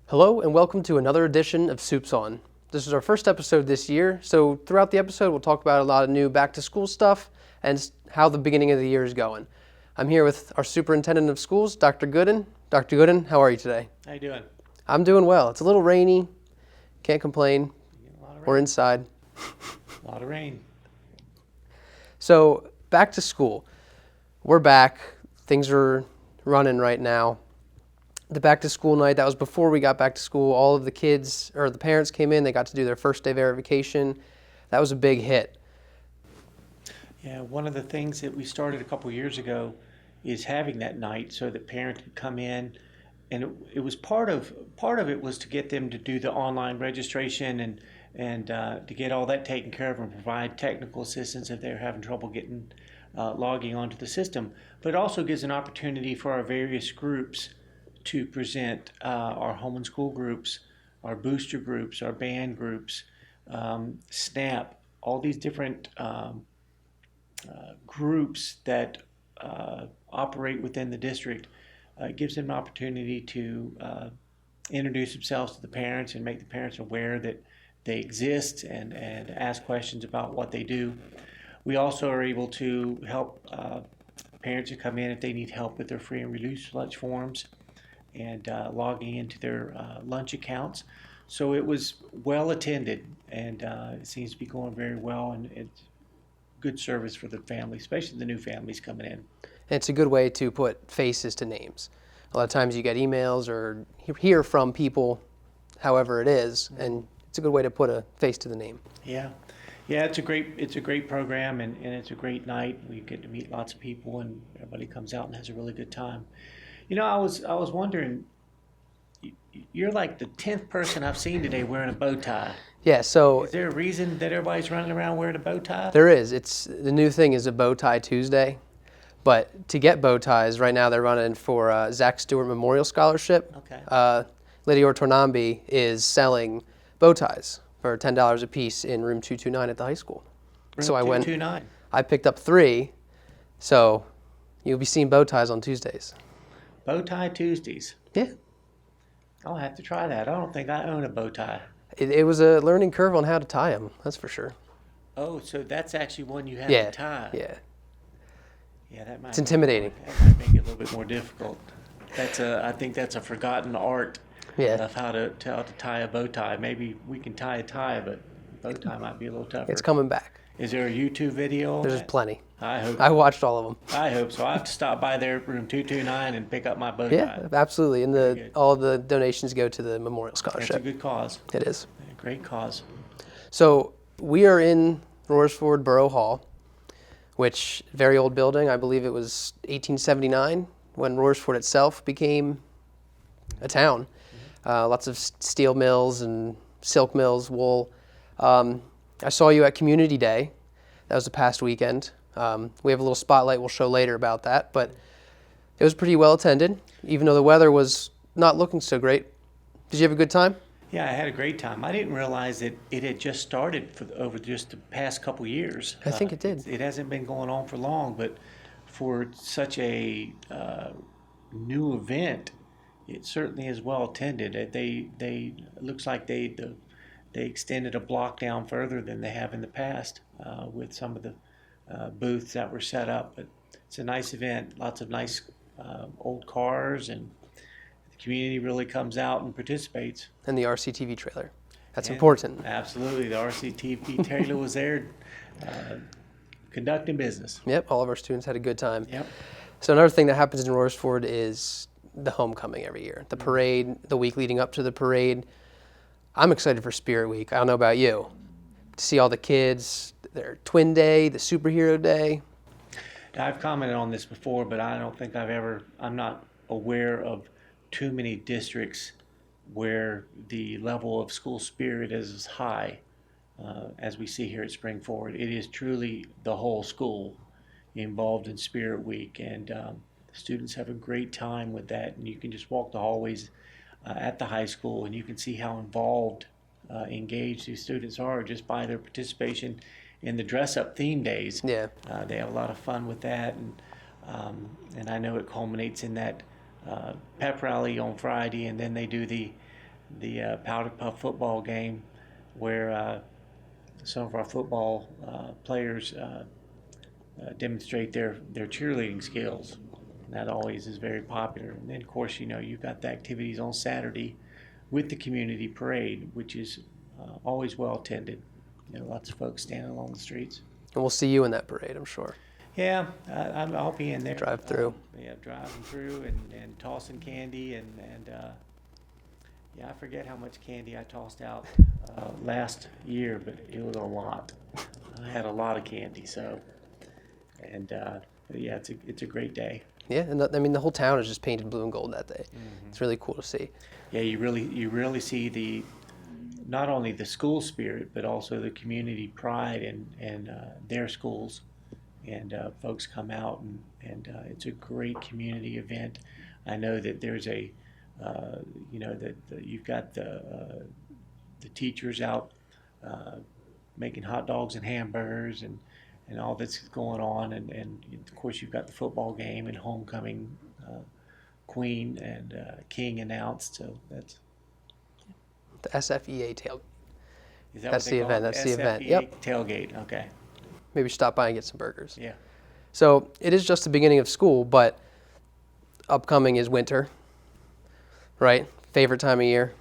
Hello and welcome to another edition of Supes On. This is our first episode this year, so throughout the episode we'll talk about a lot of new back-to-school stuff and how the beginning of the year is going. I'm here with our Superintendent of Schools, Dr. Gooden. Dr. Gooden, how are you today? How you doing? I'm doing well. It's a little rainy, can't complain. We're inside. A lot of rain. So back to school. We're back. Things are running right now. The back to school night, that was before we got back to school. All of the kids, or the parents came in, they got to do their first day verification. That was a big hit. Yeah, one of the things that we started a couple years ago is having that night so that parents could come in, and it was part of it was to get them to do the online registration and to get all that taken care of and provide technical assistance if they're having trouble getting logging onto the system. But it also gives an opportunity for our various groups to present, our home and school groups, our booster groups, our band groups, SNAP, all these different groups that operate within the district. It gives them an opportunity to introduce themselves to the parents and make the parents aware that they exist and ask questions about what they do. We also are able to help parents who come in if they need help with their free and reduced lunch forms and logging into their lunch accounts. So it was well attended, and it seems to be going very well, and it's good service for the family, especially the new families coming in. And it's a good way to put faces to names. A lot of times you get emails or hear from people, however it is, and it's a good way to put a face to the name. Yeah, it's a great program, and it's a great night. We get to meet lots of people, and everybody comes out and has a really good time. You know, I was wondering, you're like the 10th person I've seen today wearing a bow tie. Yeah, so Is there a reason that everybody's running around wearing a bow tie? there is. It's the new thing is a bow tie Tuesday. But to get bow ties, right now they're running for Zach Stewart Memorial Scholarship. Okay. Lydia Ortonambi is selling bow ties for $10 a piece in room 229 at the high school. So I went. 229. I picked up 3, so you'll be seeing bow ties on Tuesdays. Bow tie Tuesdays. Yeah. I'll have to try that. I don't think I own a bow tie. It was a learning curve on how to tie them, that's for sure. Oh, so that's actually one you have Yeah. to tie. Yeah. Yeah, that might. It's intimidating. That might make it a little bit more difficult. I think that's a forgotten art Yeah. of how to tie a bow tie. Maybe we can tie a tie, but bow tie might be a little tougher. It's coming back. Is there a YouTube video? on There's that? plenty. I hope. I watched all of them. I hope so. I have to stop by there, room 229, and pick up my bow Yeah, tie. absolutely. And good. all the donations go to the Memorial That's a Scholarship. good cause. It is. A great cause. So we are in Royersford Borough Hall, which very old building. I believe it was 1879 when Royersford itself became a town. Lots of steel mills and silk mills, wool. I saw you at Community Day. That was the past weekend. We have a little spotlight we'll show later about that, but it was pretty well attended, even though the weather was not looking so great. Did you have a good time? Yeah, I had a great time. I didn't realize that it had just started over just the past couple years. I think it did. It hasn't been going on for long, but for such a new event, it certainly is well attended. They looks like they extended a block down further than they have in the past with some of the booths that were set up. But it's a nice event. Lots of nice old cars, and the community really comes out and participates. And the RCTV trailer. That's And important. Absolutely. The RCTV trailer was there conducting business. Yep, all of our students had a good time. Yep. So another thing that happens in Royersford is the homecoming every year. The parade, the week leading up to the parade. I'm excited for Spirit Week. I don't know about you. To see all the kids, their twin day, the superhero day. I've commented on this before, but I don't think I'm not aware of too many districts where the level of school spirit is as high as we see here at Spring Forward. It is truly the whole school involved in Spirit Week, and students have a great time with that. And you can just walk the hallways at the high school, and you can see how involved, engaged these students are just by their participation in the dress-up theme days. Yeah. They have a lot of fun with that, and I know it culminates in that pep rally on Friday, and then they do the the Powder Puff football game where some of our football players demonstrate their cheerleading skills. That always is very popular. And then, of course, you've got the activities on Saturday with the community parade, which is always well attended. Lots of folks standing along the streets. And we'll see you in that parade, I'm sure. Yeah, I'll be in there. Drive through. Yeah, driving through and tossing candy and yeah, I forget how much candy I tossed out last year, but it was a lot. I had a lot of candy, so and yeah, it's a great day. Yeah, and the whole town is just painted blue and gold that day. Mm-hmm. It's really cool to see. Yeah, you really see not only the school spirit, but also the community pride in their schools, and folks come out and it's a great community event. I know that there's that you've got the teachers out making hot dogs and hamburgers and all that's going on, and of course you've got the football game and homecoming queen and king announced. So that's the SFEA tailgate. That's the event. That's the event. Yep. Tailgate. Okay. Maybe stop by and get some burgers. Yeah. So it is just the beginning of school, but upcoming is winter, right? Favorite time of year.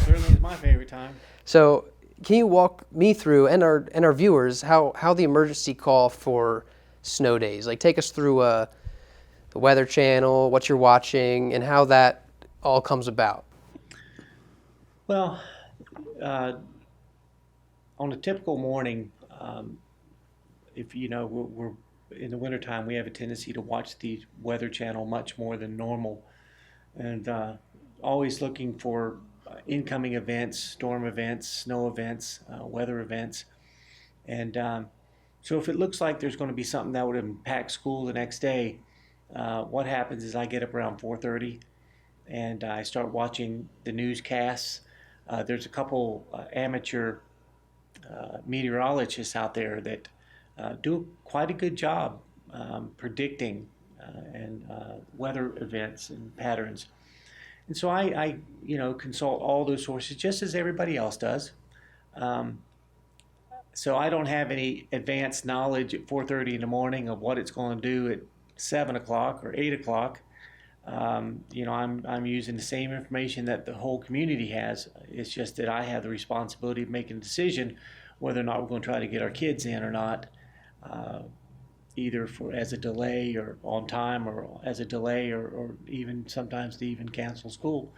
Certainly is my favorite time. So can you walk me through and our viewers how the emergency call for snow days? Like take us through the Weather Channel, what you're watching, and how that all comes about. Well, on a typical morning, if we're in the wintertime, we have a tendency to watch the Weather Channel much more than normal, and always looking for incoming events, storm events, snow events, weather events. And so if it looks like there's going to be something that would impact school the next day, what happens is I get up around 4:30 and I start watching the newscasts. There's a couple amateur meteorologists out there that do quite a good job predicting and weather events and patterns. And so I consult all those sources just as everybody else does. So I don't have any advanced knowledge at 4:30 in the morning of what it's going to do at 7 o'clock or 8 o'clock. I'm using the same information that the whole community has. It's just that I have the responsibility of making a decision whether or not we're going to try to get our kids in or not, either as a delay or on time, or as a delay, or even sometimes to even cancel school.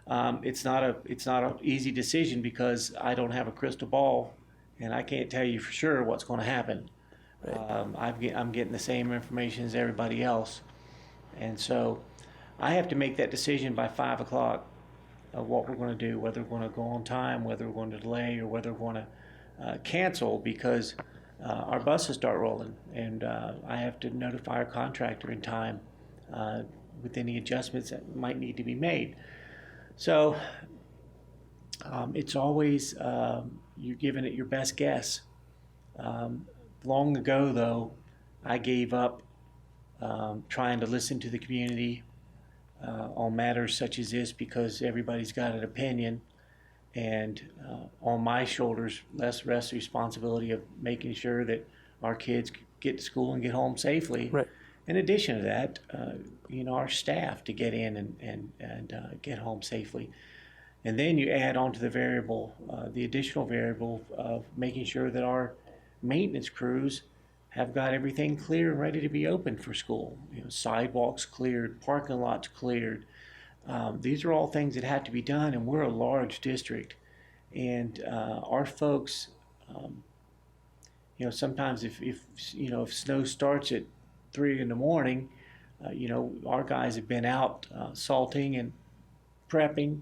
It's not an easy decision because I don't have a crystal ball and I can't tell you for sure what's going to happen. Right. I'm getting the same information as everybody else, and so I have to make that decision by 5 o'clock of what we're going to do, whether we're going to go on time, whether we're going to delay, or whether we're going to cancel, because our buses start rolling, and I have to notify our contractor in time with any adjustments that might need to be made. So it's always you're giving it your best guess. Long ago, though, I gave up trying to listen to the community on matters such as this, because everybody's got an opinion, and on my shoulders rests the responsibility of making sure that our kids get to school and get home safely. Right. In addition to that, our staff to get in and get home safely. And then you add on to the additional variable of making sure that our maintenance crews have got everything clear and ready to be open for school. Sidewalks cleared, parking lots cleared. These are all things that have to be done, and we're a large district. And our folks, sometimes if snow starts at 3 in the morning, our guys have been out salting and prepping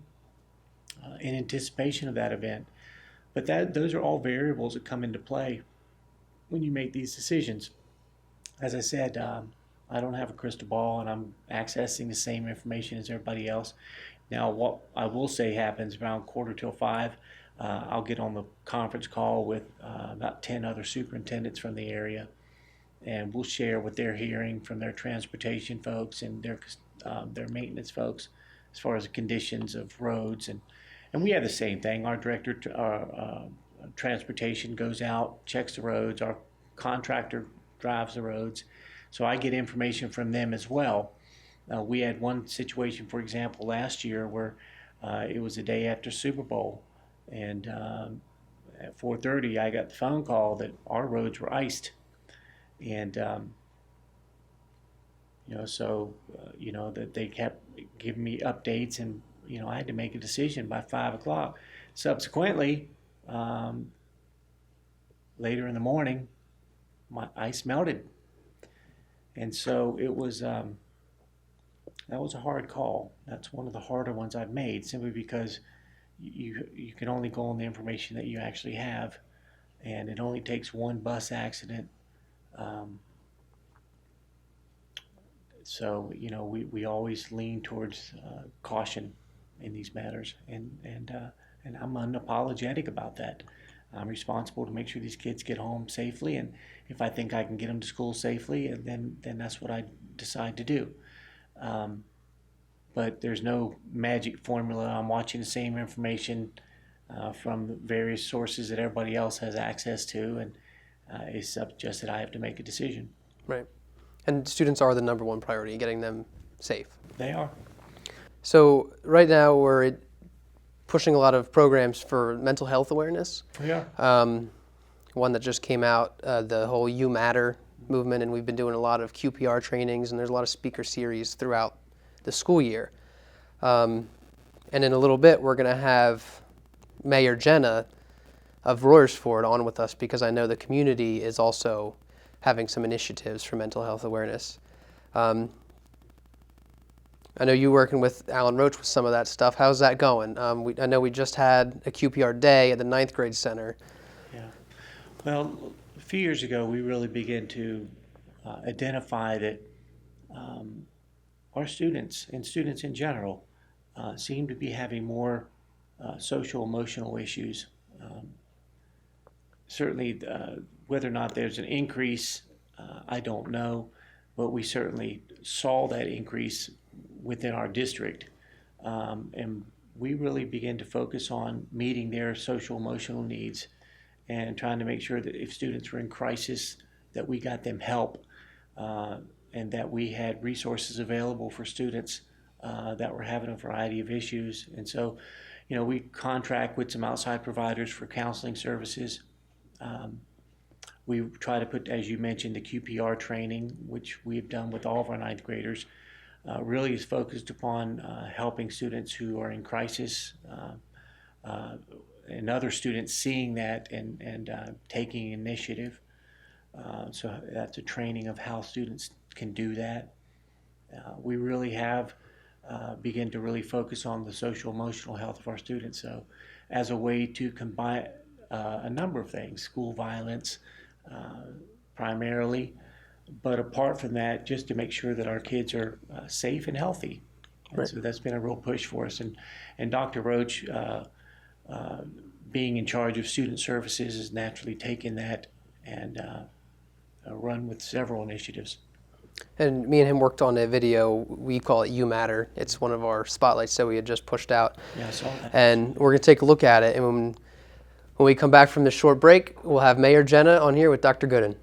in anticipation of that event. But those are all variables that come into play when you make these decisions. As I said, I don't have a crystal ball, and I'm accessing the same information as everybody else. Now, what I will say happens around 4:45, I'll get on the conference call with about 10 other superintendents from the area, and we'll share what they're hearing from their transportation folks and their maintenance folks as far as the conditions of roads, and And we have the same thing. Our director, transportation goes out, checks the roads. Our contractor drives the roads. So I get information from them as well. We had one situation, for example, last year where it was the day after Super Bowl, and at 4:30 I got the phone call that our roads were iced, and that they kept giving me updates, and I had to make a decision by 5 o'clock. Subsequently, later in the morning, my ice melted, and so it was. That was a hard call. That's one of the harder ones I've made, simply because you can only go on the information that you actually have, and it only takes one bus accident. So we always lean towards caution in these matters, and I'm unapologetic about that. I'm responsible to make sure these kids get home safely, and if I think I can get them to school safely, then that's what I decide to do. But there's no magic formula. I'm watching the same information from various sources that everybody else has access to, and it's just that I have to make a decision. Right. And students are the number one priority, getting them safe. They are. So right now we're pushing a lot of programs for mental health awareness. We are. One that just came out, the whole You Matter movement, and we've been doing a lot of QPR trainings, and there's a lot of speaker series throughout the school year. And in a little bit, we're going to have Mayor Jenna of Royersford on with us, because I know the community is also having some initiatives for mental health awareness. I know you're working with Alan Roach with some of that stuff. How's that going? I know we just had a QPR day at the 9th grade center. Yeah. Well, a few years ago, we really began to identify that our students, and students in general, seem to be having more social emotional issues. Certainly, whether or not there's an increase, I don't know, but we certainly saw that increase within our district. And we really began to focus on meeting their social emotional needs and trying to make sure that if students were in crisis, that we got them help, and that we had resources available for students that were having a variety of issues. And so, we contract with some outside providers for counseling services. We try to put, as you mentioned, the QPR training, which we've done with all of our 9th graders, really is focused upon helping students who are in crisis, and other students seeing that and taking initiative. So that's a training of how students can do that. We really have begun to really focus on the social emotional health of our students. So as a way to combine a number of things, school violence primarily, but apart from that, just to make sure that our kids are safe and healthy. And right. So that's been a real push for us. And Dr. Roach, being in charge of student services, has naturally taken that and run with several initiatives. And me and him worked on a video, we call it You Matter. It's one of our spotlights that we had just pushed out. Yeah, I saw that. And we're going to take a look at it. And when we come back from this short break, we'll have Mayor Jenna on here with Dr. Gooden.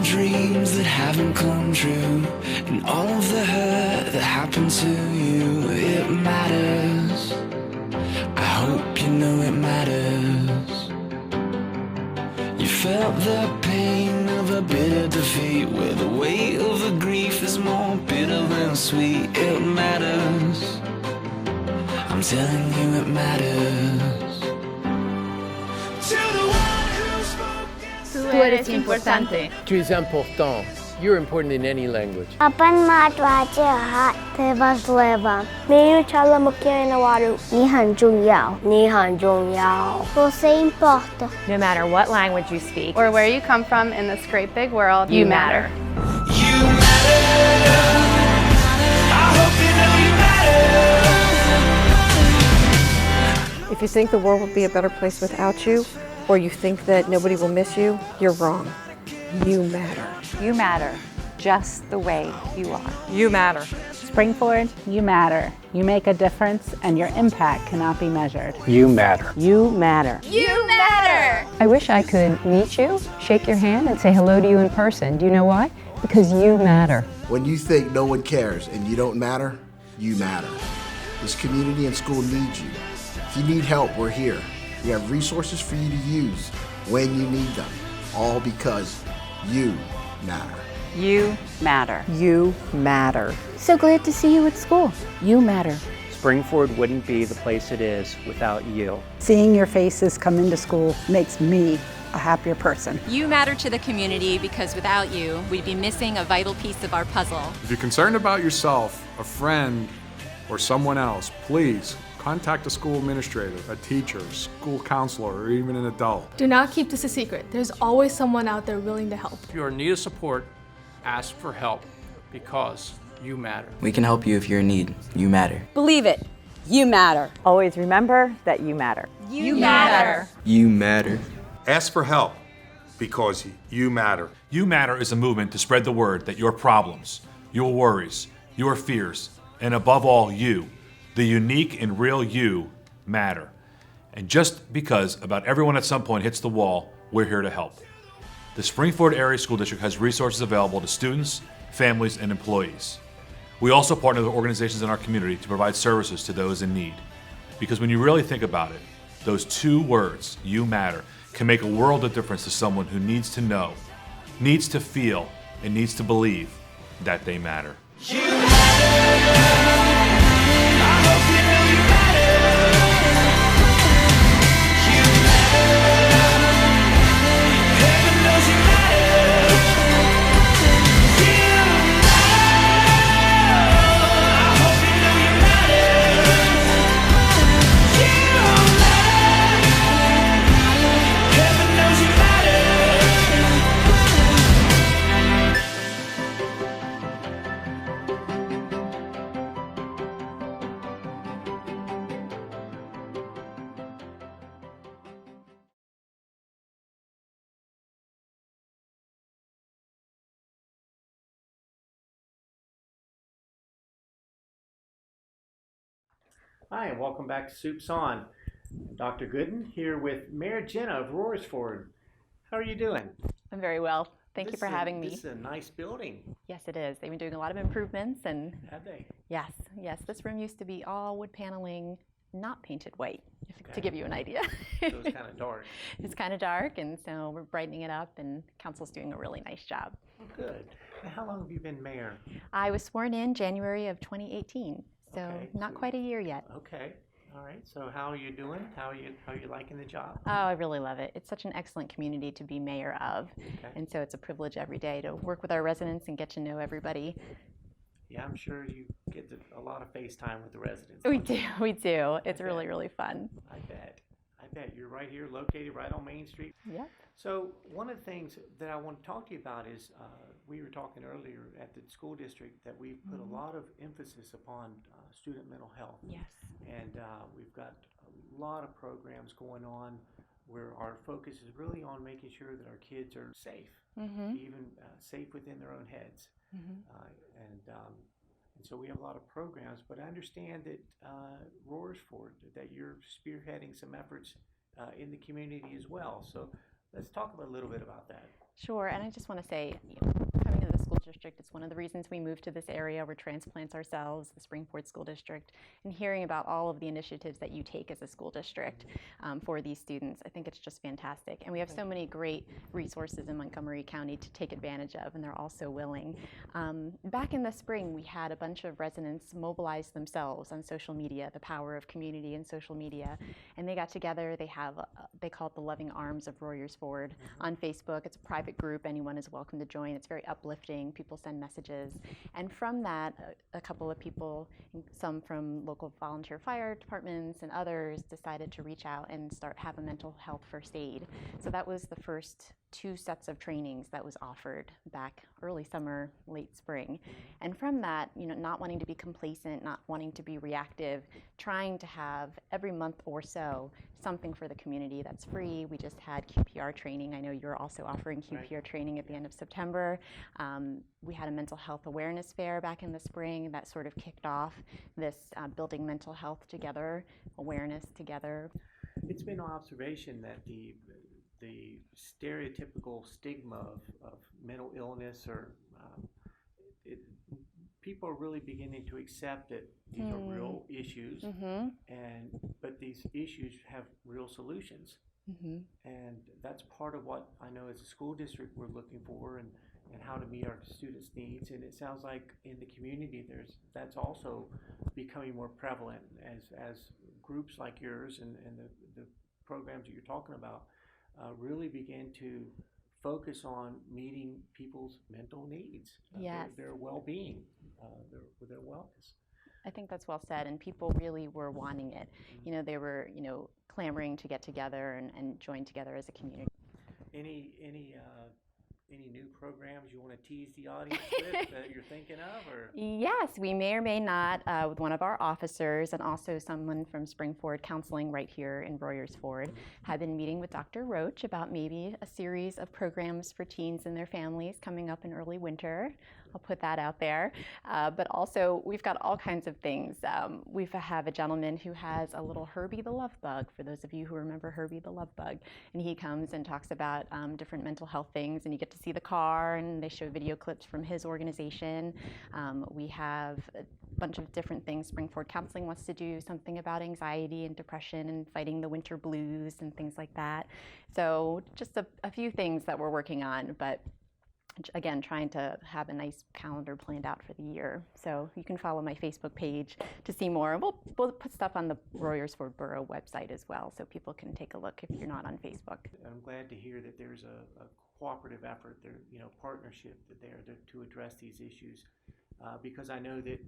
Dreams that haven't come true, and all of the hurt that happened to you, it matters. I hope you know it matters. You felt the pain of a bitter defeat, where the weight of the grief is more bitter than sweet. It matters. I'm telling you it matters. To the one who spoke. Tú eres importante. Tu es important. You're important in any language. आपण महत्वाचे आहात ते важливо. Мир чаламокеринавару. 你很重要. 你很重要. Você importa. No matter what language you speak or where you come from in this great big world, you matter. You matter. I hope you know you matter. If you think the world would be a better place without you, or you think that nobody will miss you, you're wrong. You matter. You matter, just the way you are. You matter. Springford, you matter. You make a difference and your impact cannot be measured. You matter. You matter. You matter! I wish I could meet you, shake your hand, and say hello to you in person. Do you know why? Because you matter. When you think no one cares and you don't matter, you matter. This community and school needs you. If you need help, we're here. We have resources for you to use when you need them, all because you matter. You matter. You matter. So glad to see you at school. You matter. Springford wouldn't be the place it is without you. Seeing your faces come into school makes me a happier person. You matter to the community because without you, we'd be missing a vital piece of our puzzle. If you're concerned about yourself, a friend, or someone else, please contact a school administrator, a teacher, school counselor, or even an adult. Do not keep this a secret. There's always someone out there willing to help. If you are in need of support, ask for help because you matter. We can help you if you're in need. You matter. Believe it. You matter. Always remember that you matter. You matter. You matter. Ask for help because you matter. You Matter is a movement to spread the word that your problems, your worries, your fears, and above all you, the unique and real you, matter. And just because about everyone at some point hits the wall, we're here to help. The Springford Area School District has resources available to students, families, and employees. We also partner with organizations in our community to provide services to those in need. Because when you really think about it, those two words, you matter, can make a world of difference to someone who needs to know, needs to feel, and needs to believe that they matter. You matter. I hope you know you matter. You matter. Heaven knows you matter. You matter. I hope you know you matter. You matter. Heaven knows you matter. Hi, and welcome back to Supes On. Dr. Gooden here with Mayor Jenna of Royersford. How are you doing? I'm very well. Thank you for having me. This is a nice building. Yes, it is. They've been doing a lot of improvements and Have they? yes. This room used to be all wood paneling, not painted white, to give you an idea. So it's kind of dark. It's kind of dark, and so we're brightening it up, and council's doing a really nice job. Good. Now, how long have you been mayor? I was sworn in January of 2018, so not quite a year yet. Okay. All right. So how are you doing? How are you liking the job? Oh, I really love it. It's such an excellent community to be mayor of, and so it's a privilege every day to work with our residents and get to know everybody. Yeah, I'm sure you get a lot of FaceTime with the residents. We do. It's really, really fun. I bet. You're right here, located right on Main Street. Yep. So one of the things that I want to talk to you about is we were talking earlier at the school district that we've put a lot of emphasis upon student mental health. Yes. And we've got a lot of programs going on where our focus is really on making sure that our kids are safe, even safe within their own heads. And so we have a lot of programs, but I understand that Royersford, that you're spearheading some efforts in the community as well. So let's talk a little bit about that. Sure, and I just want to say, coming to the school district, it's one of the reasons we moved to this area. We're transplants ourselves, the Springford School District, and hearing about all of the initiatives that you take as a school district for these students, I think it's just fantastic. And we have so many great resources in Montgomery County to take advantage of, and they're all so willing. Back in the spring, we had a bunch of residents mobilize themselves on social media, the power of community and social media, and they got together. They call it the Loving Arms of Royersford on Facebook. It's a private group. Anyone is welcome to join. It's very uplifting. People send messages. And from that, a couple of people, some from local volunteer fire departments and others, decided to reach out and have a mental health first aid. So that was the first 2 sets of trainings that was offered back early summer, late spring. And from that, not wanting to be complacent, not wanting to be reactive, trying to have every month or so something for the community that's free. We just had QPR training. I know you're also offering QPR training at the end of September. We had a mental health awareness fair back in the spring that sort of kicked off this building mental health together, awareness together. It's been an observation that the stereotypical stigma of mental illness or people are really beginning to accept that these are real issues, but these issues have real solutions. And that's part of what I know as a school district we're looking for, and how to meet our students' needs. And it sounds like in the community that's also becoming more prevalent as groups like yours and the programs that you're talking about really begin to focus on meeting people's mental needs, their well-being, their wellness. I think that's well said, and people really were wanting it. They were, clamoring to get together and join together as a community. Any new programs you want to tease the audience with that you're thinking of? Or? Yes, we may or may not, with one of our officers and also someone from Springford Counseling right here in Royersford, have been meeting with Dr. Roach about maybe a series of programs for teens and their families coming up in early winter. I'll put that out there. But also, we've got all kinds of things. We have a gentleman who has a little Herbie the Love Bug, for those of you who remember Herbie the Love Bug. And he comes and talks about different mental health things, and you get to see the car, and they show video clips from his organization. We have a bunch of different things. Springford Counseling wants to do something about anxiety and depression and fighting the winter blues and things like that. So just a few things that we're working on, but again, trying to have a nice calendar planned out for the year. So you can follow my Facebook page to see more. We'll put stuff on the Royersford Borough website as well, so people can take a look if you're not on Facebook. I'm glad to hear that there's a cooperative effort there, partnership there to address these issues, because I know that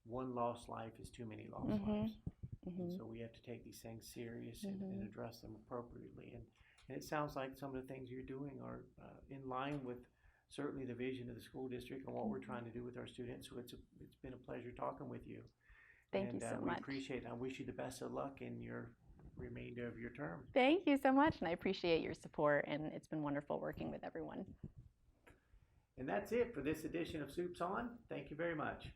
one lost life is too many lost lives. And so we have to take these things serious and address them appropriately. And it sounds like some of the things you're doing are in line with certainly the vision of the school district and what we're trying to do with our students. So it's been a pleasure talking with you. Thank you so much. We appreciate it. I wish you the best of luck in your remainder of your term. Thank you so much, and I appreciate your support, and it's been wonderful working with everyone. And that's it for this edition of Supes On. Thank you very much.